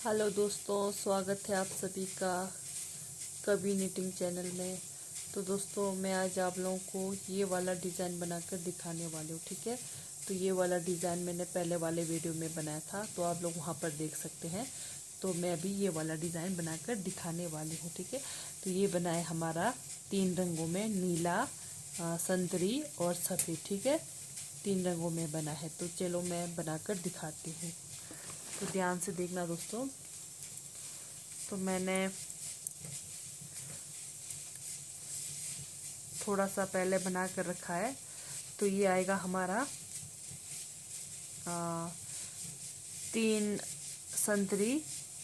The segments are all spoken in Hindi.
हेलो दोस्तों, स्वागत है आप सभी का कभी निटिंग चैनल में। तो दोस्तों, मैं आज आप लोगों को ये वाला डिज़ाइन बनाकर दिखाने वाली हूँ। ठीक है, तो ये वाला डिज़ाइन मैंने पहले वाले वीडियो में बनाया था, तो आप लोग वहाँ पर देख सकते हैं। तो मैं अभी ये वाला डिज़ाइन बनाकर दिखाने वाली हूँ। ठीक है, तो ये बना है हमारा 3 रंगों में, नीला, संतरी और सफ़ेद। ठीक है, 3 रंगों में बना है। तो चलो मैं बनाकर दिखाती हूँ, तो ध्यान से देखना दोस्तों। तो मैंने थोड़ा सा पहले बना कर रखा है। तो ये आएगा हमारा 3 संतरी,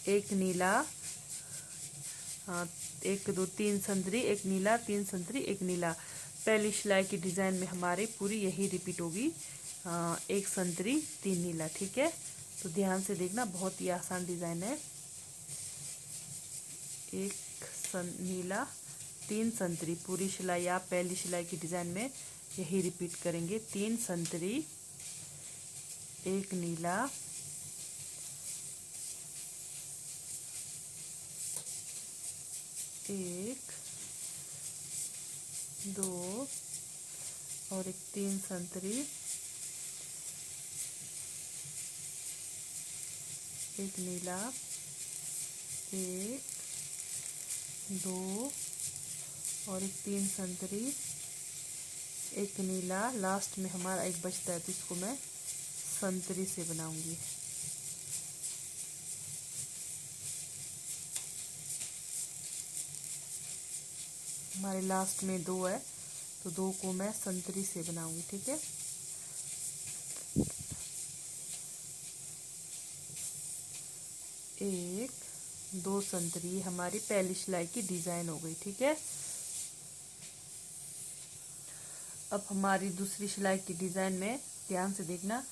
एक नीला, 1 2 3 संतरी, एक नीला, 3 संतरी, एक नीला। पहली सिलाई की डिज़ाइन में हमारी पूरी यही रिपीट होगी, 1 संतरी 3 नीला। ठीक है, तो ध्यान से देखना, बहुत ही आसान डिज़ाइन है। 1 नीला, 3 संतरी, पूरी सिलाई आप पहली सिलाई की डिज़ाइन में यही रिपीट करेंगे। 3 संतरी, 1 नीला, 1 2 और एक 3 संतरी, 1 नीला, 1 2 और एक 3 संतरी, 1 नीला। लास्ट में हमारा एक बचता है, तो इसको मैं संतरी से बनाऊंगी। हमारे लास्ट में 2 है, तो 2 को मैं संतरी से बनाऊंगी। ठीक है, एक 2 संतरी, हमारी पहली सिलाई की डिज़ाइन हो गई। ठीक है, अब हमारी दूसरी सिलाई की डिज़ाइन में ध्यान से देखना,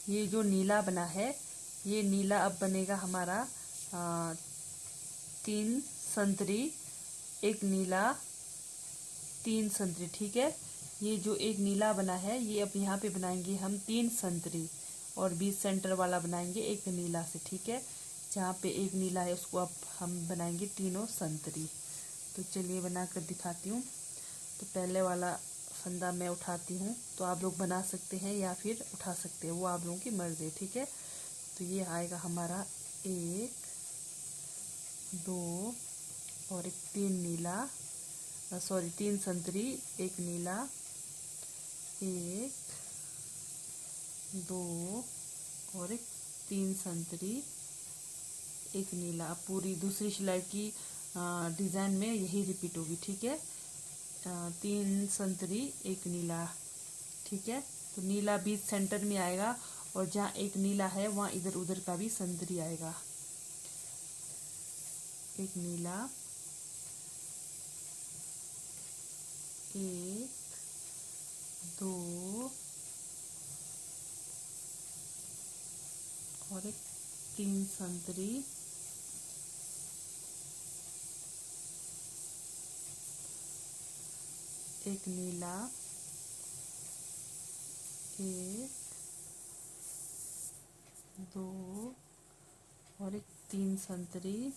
ये जो नीला बना है, ये नीला अब बनेगा हमारा 3 संतरी, 1 नीला, 3 संतरी। ठीक है, ये जो एक नीला बना है, ये अब यहाँ पे बनाएंगे हम 3 संतरी, और बीच सेंटर वाला बनाएंगे 1 नीला से। ठीक है, जहाँ पे 1 नीला है उसको अब हम बनाएंगे तीनों संतरी। तो चलिए बना कर दिखाती हूँ। तो पहले वाला फंदा मैं उठाती हूँ, तो आप लोग बना सकते हैं या फिर उठा सकते हैं, वो आप लोगों की मर्जी है। ठीक है, तो ये आएगा हमारा 1 2 और एक 3 नीला, 3 संतरी, 1 नीला, 1 2 और एक 3 संतरी, 1 नीला। अब पूरी दूसरी सिलाई की डिज़ाइन में यही रिपीट होगी। ठीक है, 3 संतरी, 1 नीला। ठीक है, तो नीला बीच सेंटर में आएगा, और जहाँ 1 नीला है वहाँ इधर उधर का भी संतरी आएगा। 1 नीला, 1 2 और एक 3 संतरी, 1 नीला, 1 2 और एक 3 संतरी,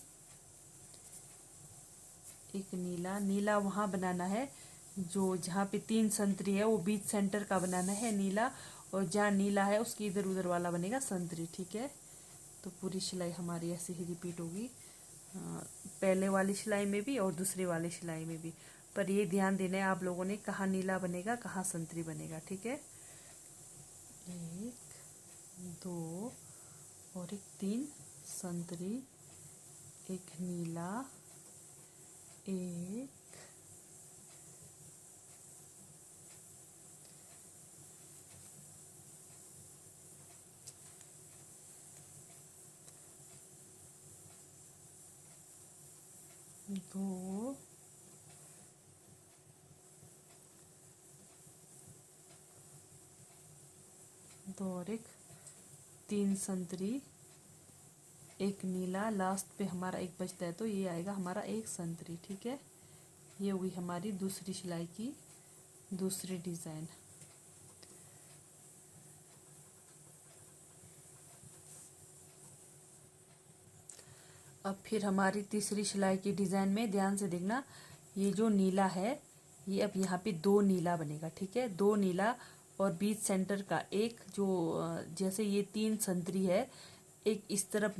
1 नीला। नीला वहाँ बनाना है जो जहाँ पे 3 संतरी है, वो बीच सेंटर का बनाना है नीला, और जहाँ नीला है उसकी इधर उधर वाला बनेगा संतरी। ठीक है, तो पूरी सिलाई हमारी ऐसे ही रिपीट होगी, पहले वाली सिलाई में भी और दूसरी वाली सिलाई में भी। पर ये ध्यान देना है आप लोगों ने, कहाँ नीला बनेगा कहाँ संतरी बनेगा। ठीक है, 1 2 और एक 3 संतरी, 1 नीला, 1 2 और एक 3 संतरी, 1 नीला। लास्ट पे हमारा एक बचता है, तो ये आएगा हमारा 1 संतरी। ठीक है, ये हुई हमारी दूसरी सिलाई की दूसरी डिज़ाइन। अब फिर हमारी तीसरी सिलाई की डिज़ाइन में ध्यान से देखना, ये जो नीला है ये अब यहाँ पे 2 नीला बनेगा, ठीक है। 2 नीला और बीच सेंटर का एक जो जैसे ये 3 संतरी है, एक इस तरफ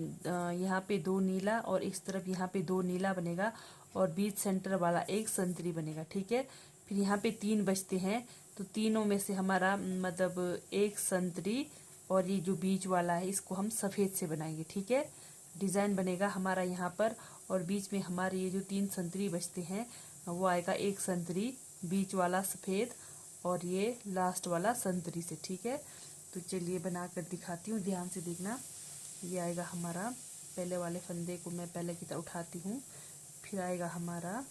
यहाँ पे 2 नीला और इस तरफ यहाँ पे 2 नीला बनेगा और बीच सेंटर वाला एक संतरी बनेगा, ठीक है। फिर यहाँ पे 3 बचते हैं, तो तीनों में से हमारा मतलब एक संतरी और ये जो बीच वाला है इसको हम सफ़ेद से बनाएंगे, ठीक है। डिज़ाइन बनेगा हमारा यहाँ पर, और बीच में हमारे ये जो 3 संतरी बचते हैं वो आएगा एक संतरी, बीच वाला सफ़ेद और ये लास्ट वाला संतरी से, ठीक है। तो चलिए बना कर दिखाती हूँ, ध्यान से देखना। ये आएगा हमारा, पहले वाले फंदे को मैं पहले की तरह उठाती हूँ, फिर आएगा हमारा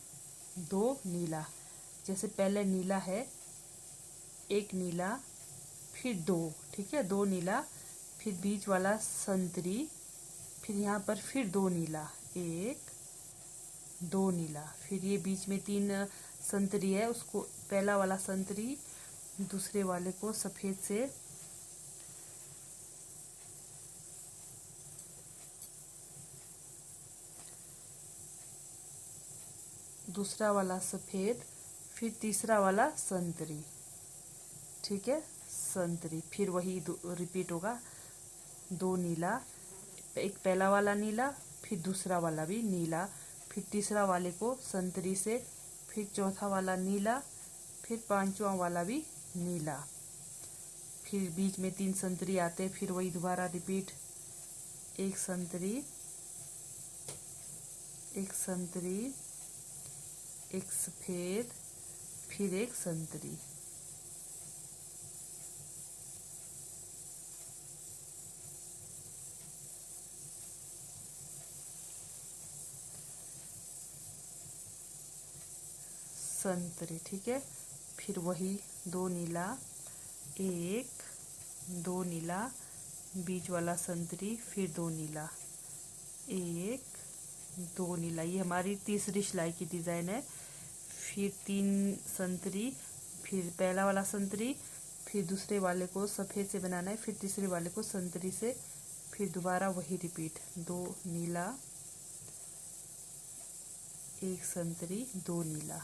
2 नीला, जैसे पहले नीला है, एक नीला, फिर 2, ठीक है, 2 नीला, फिर बीच वाला संतरी, फिर यहाँ पर फिर 2 नीला, 1 2 नीला, फिर ये बीच में 3 संतरी है, उसको पहला वाला संतरी दूसरे वाले को सफ़ेद से दूसरा वाला सफ़ेद, फिर तीसरा वाला संतरी, ठीक है, संतरी, फिर वही रिपीट होगा, 2 नीला, एक पहला वाला नीला, फिर दूसरा वाला भी नीला, फिर तीसरा वाले को संतरी से, फिर चौथा वाला नीला, फिर पांचवा वाला भी नीला, फिर बीच में 3 संतरी आते हैं, फिर वही दोबारा रिपीट, एक संतरी, एक संतरी, एक सफ़ेद, फिर एक संतरी। संतरी, ठीक है, फिर वही 2 नीला, 1 2 नीला, बीच वाला संतरी, फिर 2 नीला, 1 2 नीला। ये हमारी तीसरी सिलाई की डिज़ाइन है। फिर 3 संतरी, फिर पहला वाला संतरी, फिर दूसरे वाले को सफ़ेद से बनाना है, फिर तीसरे वाले को संतरी से, फिर दोबारा वही रिपीट, 2 नीला, 1 संतरी, 2 नीला।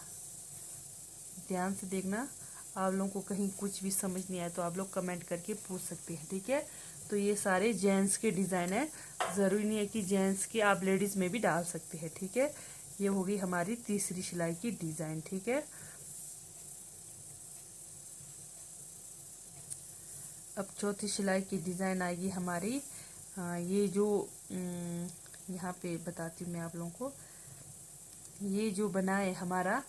ध्यान से देखना, आप लोगों को कहीं कुछ भी समझ नहीं आया तो आप लोग कमेंट करके पूछ सकते हैं, ठीक है। तो ये सारे जेंट्स के डिज़ाइन है, ज़रूरी नहीं है कि जेंट्स के, आप लेडीज़ में भी डाल सकते हैं, ठीक है। ये होगी हमारी तीसरी सिलाई की डिज़ाइन, ठीक है। अब चौथी सिलाई की डिज़ाइन आएगी हमारी, ये जो यहाँ पे बताती हूँ मैं आप लोगों को, ये जो बना है हमारा,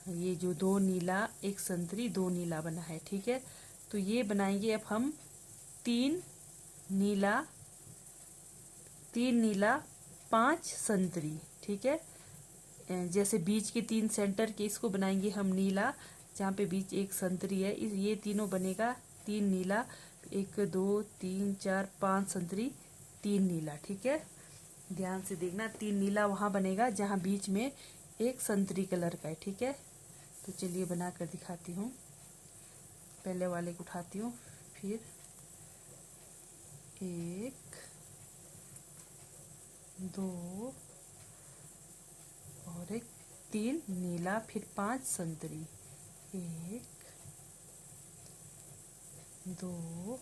ये जो 2 नीला, एक संतरी, 2 नीला बना है, ठीक है। तो ये बनाएंगे अब हम 3 नीला, 3 नीला, 5 संतरी, ठीक है। जैसे बीच के 3 सेंटर के इसको बनाएंगे हम नीला, जहाँ पे बीच एक संतरी है, इस ये तीनों बनेगा 3 नीला, 1 2 3 4 5 संतरी, 3 नीला, ठीक है। ध्यान से देखना, 3 नीला वहाँ बनेगा जहाँ बीच में एक संतरी कलर का है, ठीक है। तो चलिए बना कर दिखाती हूँ। पहले वाले को उठाती हूँ, फिर 1 2 और एक 3 नीला, फिर 5 संतरी, 1 2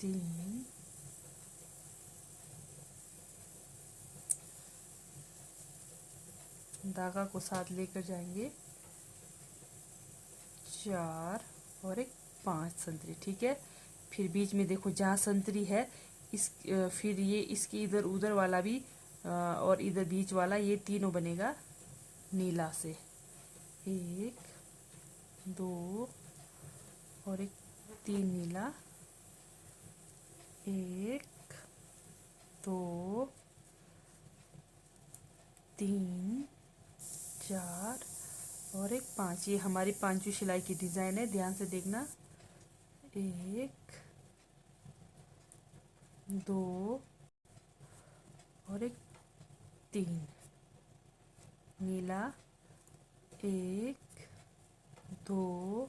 3 धागा को साथ लेकर जाएंगे, 4 और एक 5 संतरी, ठीक है। फिर बीच में देखो जहाँ संतरी है, इस फिर ये इसके इधर उधर वाला भी और इधर बीच वाला, ये तीनों बनेगा नीला से, 1 2 और एक 3 नीला, 1 2 3 4 और एक 5। ये हमारी 5वीं सिलाई की डिज़ाइन है, ध्यान से देखना, 1 2 और एक 3 नीला, 1 2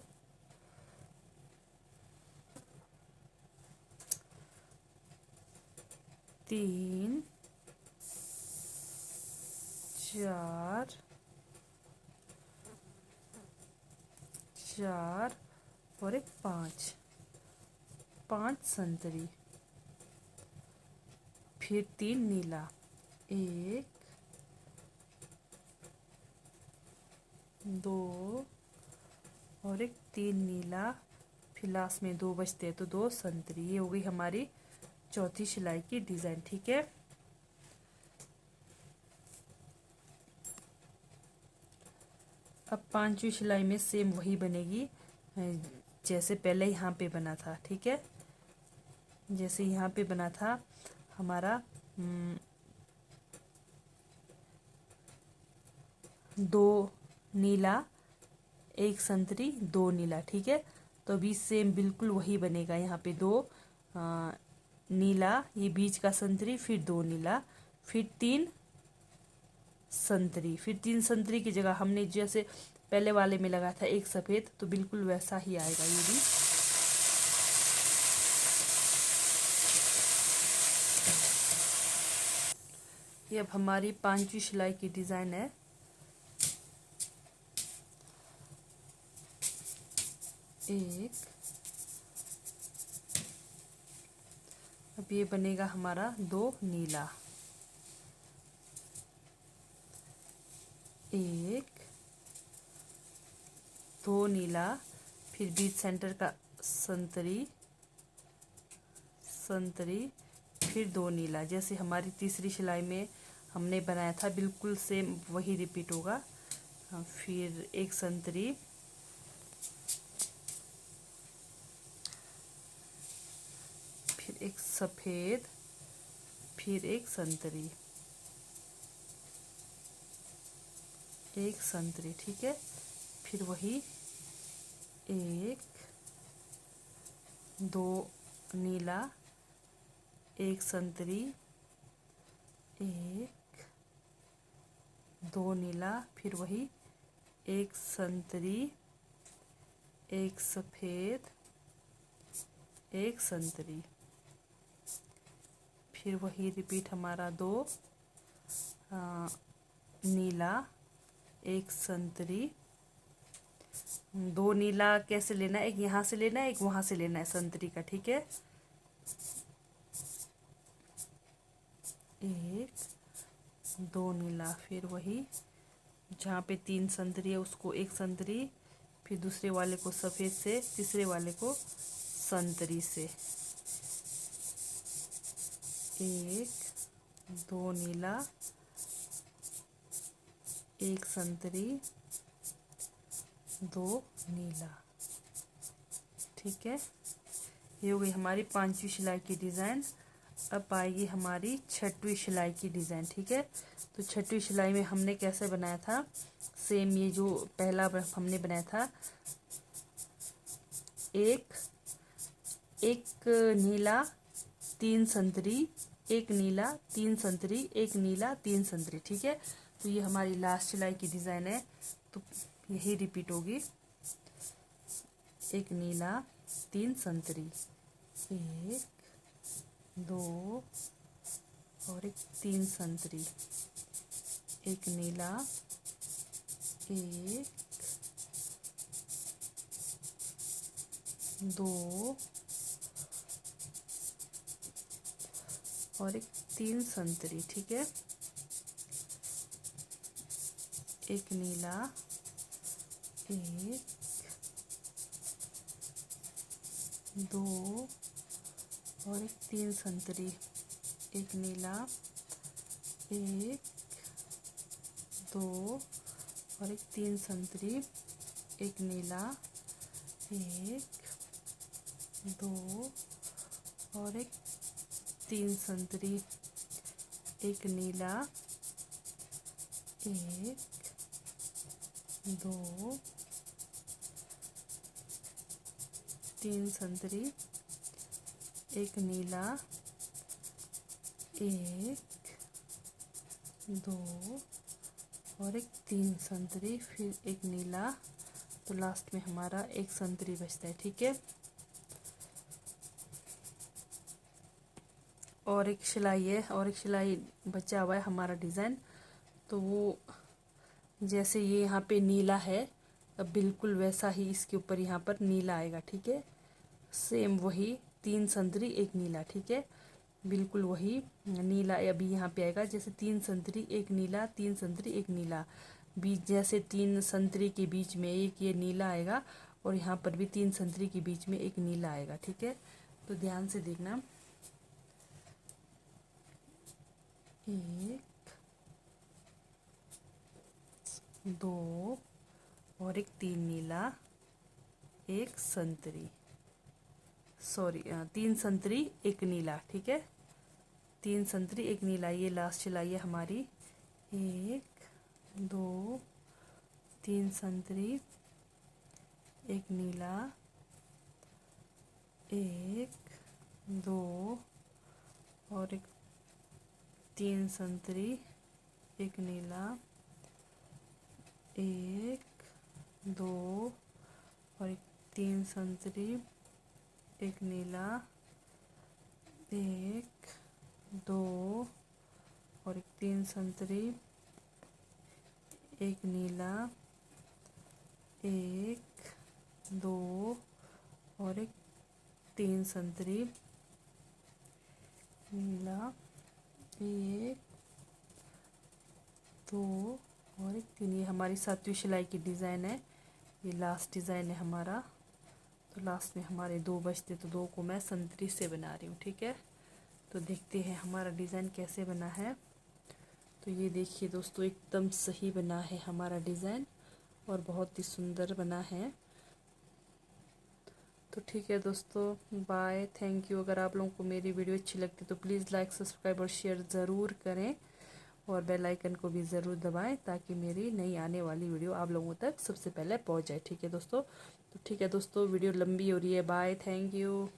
3 3 4 4 और एक 5, 5 संतरी, फिर 3 नीला, 1 2 और एक 3 नीला, फिर लास्ट में 2 बचते हैं तो 2 संतरी। ये हो गई हमारी चौथी सिलाई की डिज़ाइन। ठीक है, अब पांचवी सिलाई में सेम वही बनेगी जैसे पहले यहाँ पे बना था। ठीक है, जैसे यहाँ पे बना था हमारा 2 नीला, 1 संतरी, 2 नीला। ठीक है, तो अभी सेम बिल्कुल वही बनेगा। यहाँ पे 2 नीला, ये बीच का संतरी, फिर 2 नीला, फिर 3 संतरी, फिर 3 संतरी की जगह हमने जैसे पहले वाले में लगा था 1 सफ़ेद, तो बिल्कुल वैसा ही आएगा ये भी। ये अब हमारी पांचवी सिलाई की डिज़ाइन है। एक, अब ये बनेगा हमारा 2 नीला, 1 2 नीला, फिर बीच सेंटर का संतरी, संतरी, फिर 2 नीला। जैसे हमारी तीसरी सिलाई में हमने बनाया था बिल्कुल सेम वही रिपीट होगा। फिर 1 संतरी, फिर 1 सफ़ेद, फिर 1 संतरी, 1 संतरी। ठीक है, फिर वही 1 2 नीला, 1 संतरी, 1 2 नीला, फिर वही 1 संतरी, 1 सफ़ेद, 1 संतरी, फिर वही रिपीट हमारा 2 नीला, 1 संतरी, 2 नीला कैसे लेना है, एक यहाँ से लेना है, एक वहाँ से लेना है संतरी का। ठीक है, 1 2 नीला, फिर वही जहाँ पे 3 संतरी है उसको 1 संतरी, फिर दूसरे वाले को सफ़ेद से, तीसरे वाले को संतरी से, 1 2 नीला, 1 संतरी, 2 नीला। ठीक है, ये हो गई हमारी पांचवी सिलाई की डिज़ाइन। अब आएगी हमारी छठवीं सिलाई की डिज़ाइन। ठीक है, तो छठवीं सिलाई में हमने कैसे बनाया था, सेम ये जो पहला हमने बनाया था, एक नीला, 3 संतरी, 1 नीला, 3 संतरी, 1 नीला, 3 संतरी। ठीक है, तो ये हमारी लास्ट सिलाई की डिज़ाइन है, तो यही रिपीट होगी। 1 नीला, 3 संतरी, 1 2 और 1 3 संतरी, 1 नीला, 1 2 और 1 3 संतरी। ठीक है, 1 नीला, 1 2 और 1 3 संतरी, 1 नीला, 1 2 और 1 3 संतरी, 1 नीला, 1 2 और 1 3 संतरी, 1 नीला, 1 2 3 संतरी, 1 नीला, 1 2 और 1 3 संतरी, फिर 1 नीला, तो लास्ट में हमारा 1 संतरी बचता है। ठीक है, और एक सिलाई है, और एक सिलाई बचा हुआ है हमारा डिज़ाइन। तो वो जैसे ये यहाँ पे नीला है, अब बिल्कुल वैसा ही इसके ऊपर यहाँ पर नीला आएगा, ठीक है। सेम वही 3 संतरी 1 नीला, ठीक है। बिल्कुल वही नीला अभी यहाँ पे आएगा, जैसे 3 संतरी 1 नीला, 3 संतरी 1 नीला। बीच जैसे 3 संतरी के बीच में एक ये नीला आएगा, और यहाँ पर भी 3 संतरी के बीच में एक नीला आएगा, ठीक है। तो ध्यान से देखना, 1 2 और एक 3 नीला, 1 संतरी, सॉरी 3 संतरी 1 नीला, ठीक है। 3 संतरी 1 नीला, ये लास्ट सिलाई है हमारी। 1 2 3 संतरी 1 नीला, 1 2 और एक 3 संतरी 1 नीला, 1 2 और एक 3 संतरी 1 नीला, 1 2 और एक 3 संतरी 1 नीला, 1 2 और एक 3 संतरी नीला, 1 2 और एक 3। ये हमारी 7वीं सिलाई की डिज़ाइन है, ये लास्ट डिज़ाइन है हमारा। तो लास्ट में हमारे 2 बचते, तो 2 को मैं संतरी से बना रही हूँ, ठीक है। तो देखते हैं हमारा डिज़ाइन कैसे बना है। तो ये देखिए दोस्तों, एकदम सही बना है हमारा डिज़ाइन, और बहुत ही सुंदर बना है। तो ठीक है दोस्तों, बाय, थैंक यू। अगर आप लोगों को मेरी वीडियो अच्छी लगती तो प्लीज़ लाइक, सब्सक्राइब और शेयर ज़रूर करें, और बेल आइकन को भी ज़रूर दबाएं, ताकि मेरी नई आने वाली वीडियो आप लोगों तक सबसे पहले पहुंच जाए, ठीक है दोस्तों। तो ठीक है दोस्तों, वीडियो लंबी हो रही है, बाय, थैंक यू।